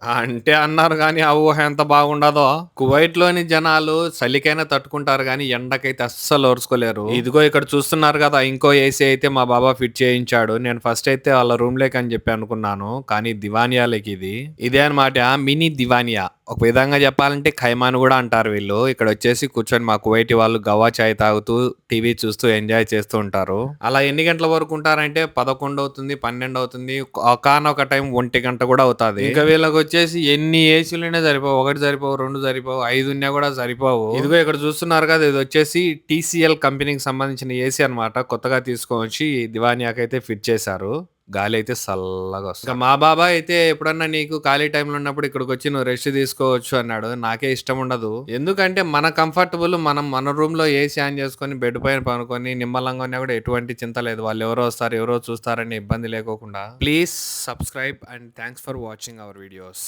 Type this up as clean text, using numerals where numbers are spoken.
అంటే అన్నారు గానీ, ఆ ఊహ ఎంత బాగుండదో. కువైట్‌లోని జనాలు చలికైనా తట్టుకుంటారు గానీ, ఎండకైతే అస్సలు ఓర్చుకోలేరు. ఇదిగో ఇక్కడ చూస్తున్నారు గదా! ఇంకో ఏసీ అయితే మా బావ ఫిట్ చేయించాడు. నేను ఫస్ట్ అయితే ఆళ్ళ రూమ్‌లోకి అని జెప్పి అనుకున్నాను. కానీ దివానియాలకిది. ఇదే అన్నమాట మినీ దివానియా. ఒక విధంగా జెప్పాలంటే ఖైమాను గూడా అంటారు వీళ్ళు. ఇక్కడొచ్చేసి కూర్చొని మా కువైటీ వాళ్ళు గవా చాయ్ తాగుతూ, టీవీ చూస్తూ ఎంజాయ్ చేస్తూ ఉంటారు. అలా ఎన్ని గంటల వరకు ఉంటారంటే 11 అవుతుంది, 12 అవుతుంది. ఒకానొక టైం 1 గంట గూడా అవుతాది. ఇంకా వీళ్ళకొచ్చేసి ఎన్ని ఏసీలున్నా సరిపోవు. 1 సరిపోవు, 2 సరిపోవు, 5 ఉన్నా గూడా సరిపోవు. ఇదిగో ఇక్కడ చూస్తున్నారు కదా! ఇదొచ్చేసి టీసీఎల్ కంపెనీకి సంబంధించిన ఏసీ అన్నమాట. కొత్తగా తీసుకొనొచ్చి దివానియాకైతే ఫిట్ చేశారు. గాలైతే సల్లగొస్తది. ఇంక మా బాబాయ్ అయితే ఎప్పుడన్నా నీకు ఖాళీ టైమ్‌లో ఉన్నప్పుడు ఇక్కడికొచ్చి నువ్వు రెస్ట్ తీసుకోవచ్చు అన్నాడు. నాకే ఇష్టముండదు. ఎందుకంటే మన కంఫర్టబుల్ మనం మన రూమ్‌లో ఏసీ ఆన్ చేసుకొని బెడ్ పైన పనుకొని నిమ్మలంగా ఉన్నా కూడా ఎటువంటి చింత లేదు. వాళ్ళెవరో వస్తారు, ఎవరో చూస్తారనే ఇబ్బంది లేకోకుండా. Please subscribe and thanks for watching our videos.